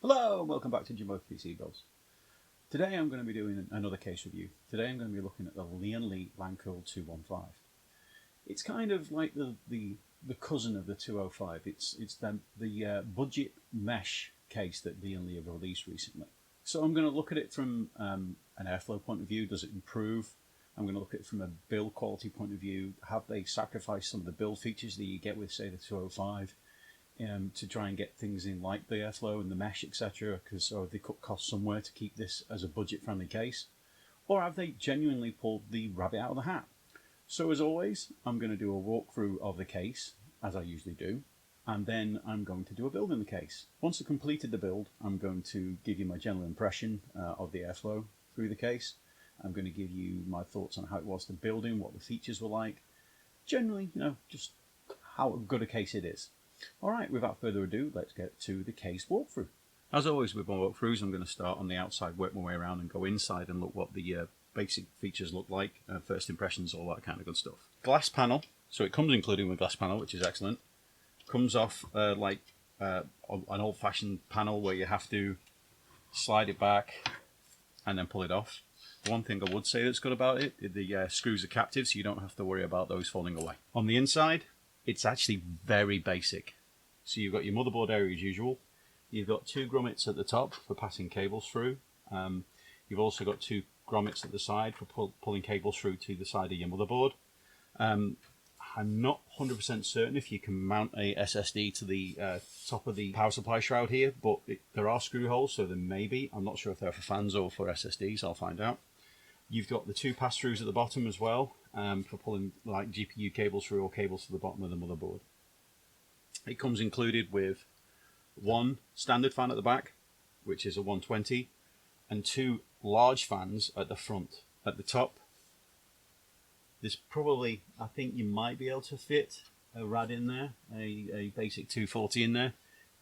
Hello and welcome back to Jimbo's PC Builds. Today I'm going to be doing another case review. Today I'm going to be looking at the Lian Li LANCOOL 215. It's kind of like the cousin of the 205. It's the budget mesh case that Lian Li have released recently. So I'm going to look at it from an airflow point of view. Does it improve? I'm going to look at it from a build quality point of view. Have they sacrificed some of the build features that you get with, say, the 205? To try and get things in like the airflow and the mesh, etc., because they cut costs somewhere to keep this as a budget-friendly case, or have they genuinely pulled the rabbit out of the hat? So as always, I'm going to do a walkthrough of the case, as I usually do, and then I'm going to do a build in the case. Once I've completed the build, I'm going to give you my general impression of the airflow through the case. I'm going to give you my thoughts on how it was to building, what the features were like, generally, just how good a case it is. Alright, without further ado, let's get to the case walkthrough. As always with my walkthroughs, I'm going to start on the outside, work my way around and go inside and look what the basic features look like, first impressions, all that kind of good stuff. Glass panel, so it comes included with glass panel, which is excellent. Comes off like an old-fashioned panel where you have to slide it back and then pull it off. The one thing I would say that's good about it, the screws are captive, so you don't have to worry about those falling away. On the inside, it's actually very basic. So you've got your motherboard area as usual. You've got two grommets at the top for passing cables through. You've also got two grommets at the side for pulling cables through to the side of your motherboard. I'm not 100% certain if you can mount a SSD to the top of the power supply shroud here, but there are screw holes, so there may be. I'm not sure if they're for fans or for SSDs, I'll find out. You've got the two pass-throughs at the bottom as well, for pulling like GPU cables through or cables to the bottom of the motherboard. It comes included with one standard fan at the back, which is a 120, and two large fans at the front. At the top, there's probably, I think you might be able to fit a rad in there, a basic 240 in there.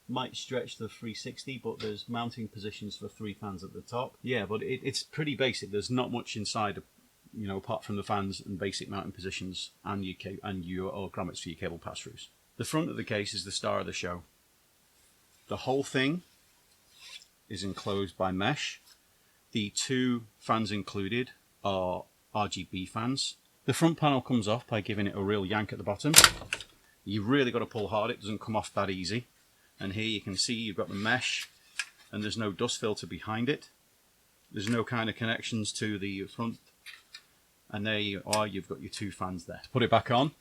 Might stretch to 360, but there's mounting positions for three fans at the top. Yeah, but it's pretty basic. There's not much inside, apart from the fans and basic mounting positions and your grommets for your cable pass-throughs. The front of the case is the star of the show. The whole thing is enclosed by mesh. The two fans included are RGB fans. The front panel comes off by giving it a real yank at the bottom. You've really got to pull hard. It doesn't come off that easy. And here you can see you've got the mesh and there's no dust filter behind it. There's no kind of connections to the front. And there you are, you've got your two fans there. Put it back on.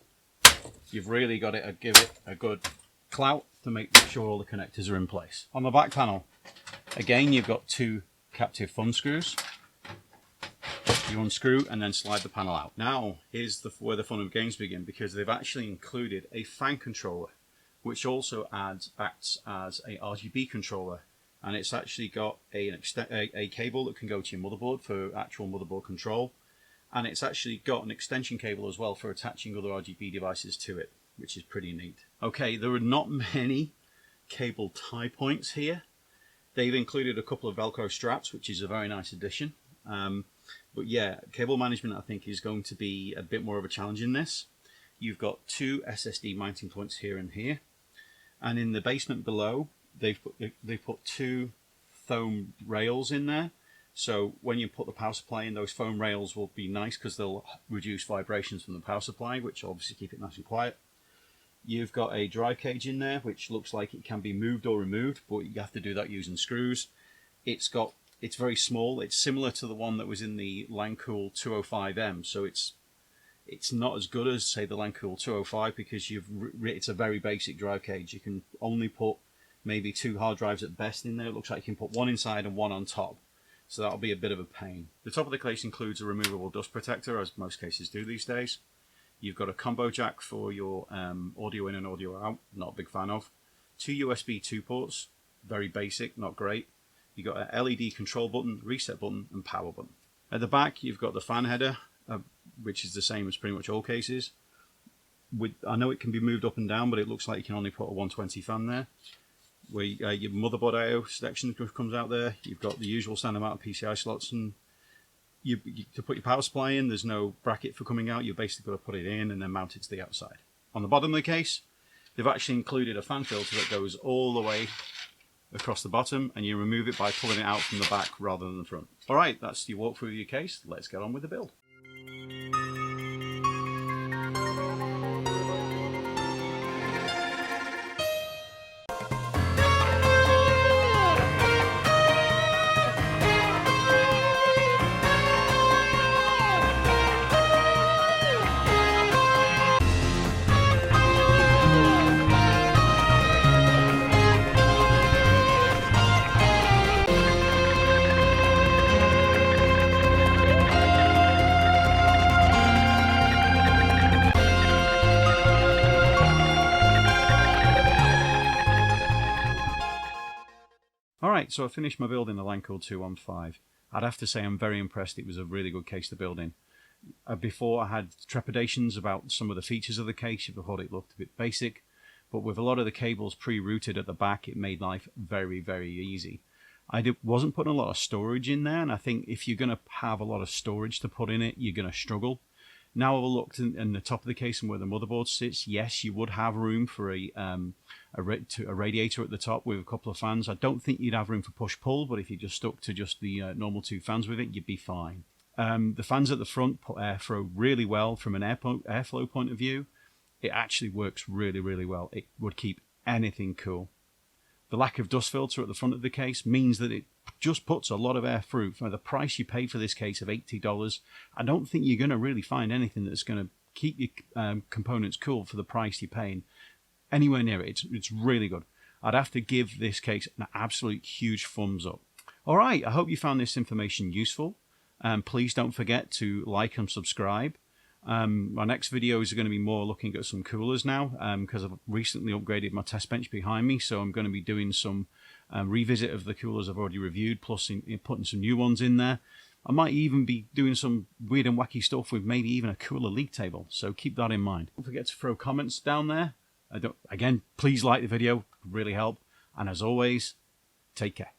You've really got to give it a good clout to make sure all the connectors are in place. On the back panel, again, you've got two captive thumb screws. You unscrew and then slide the panel out. Now, here's where the fun of games begin, because they've actually included a fan controller, which also acts as a RGB controller, and it's actually got a cable that can go to your motherboard for actual motherboard control, and it's actually got an extension cable as well for attaching other RGB devices to it, which is pretty neat. Okay, there are not many cable tie points here. They've included a couple of Velcro straps, which is a very nice addition. But yeah, cable management I think is going to be a bit more of a challenge in this. You've got two SSD mounting points here and here. And in the basement below, they've put two foam rails in there. So when you put the power supply in, those foam rails will be nice because they'll reduce vibrations from the power supply, which will obviously keep it nice and quiet. You've got a drive cage in there, which looks like it can be moved or removed, but you have to do that using screws. It's very small. It's similar to the one that was in the LANCOOL 205M, so it's not as good as, say, the LANCOOL 205 because it's a very basic drive cage. You can only put maybe two hard drives at best in there. It looks like you can put one inside and one on top. So that'll be a bit of a pain. The top of the case includes a removable dust protector, as most cases do these days. You've got a combo jack for your audio in and audio out, not a big fan of. Two USB 2 ports, very basic, not great. You've got an LED control button, reset button, and power button. At the back, you've got the fan header, which is the same as pretty much all cases. I know it can be moved up and down, but it looks like you can only put a 120 fan there. Where your motherboard I/O section comes out there. You've got the usual standard amount of PCI slots, and to put your power supply in, there's no bracket for coming out. You've basically got to put it in and then mount it to the outside. On the bottom of the case, they've actually included a fan filter that goes all the way across the bottom, and you remove it by pulling it out from the back rather than the front. All right, that's your walkthrough of your case. Let's get on with the build. Alright, so I finished my build in the LANCOOL 215. I'd have to say I'm very impressed. It was a really good case to build in. Before I had trepidations about some of the features of the case. I thought it looked a bit basic, but with a lot of the cables pre-routed at the back, it made life very, very easy. I wasn't putting a lot of storage in there, and I think if you're going to have a lot of storage to put in it, you're going to struggle. Now I've looked in the top of the case and where the motherboard sits, yes, you would have room for a radiator at the top with a couple of fans. I don't think you'd have room for push-pull, but if you just stuck to just the normal 2 fans with it, you'd be fine. The fans at the front put airflow really well from an airflow point of view. It actually works really, really well. It would keep anything cool. The lack of dust filter at the front of the case means that it just puts a lot of air through. For the price you paid for this case of $80, I don't think you're going to really find anything that's going to keep your components cool for the price you're paying anywhere near it. It's really good. I'd have to give this case an absolute huge thumbs up. All right, I hope you found this information useful. Please don't forget to like and subscribe. My next videos are going to be more looking at some coolers now, because I've recently upgraded my test bench behind me, so I'm going to be doing some revisit of the coolers I've already reviewed, plus putting some new ones in there. I might even be doing some weird and wacky stuff with maybe even a cooler league table, so keep that in mind. Don't forget to throw comments down there. Again, please like the video, it would really help, and as always, take care.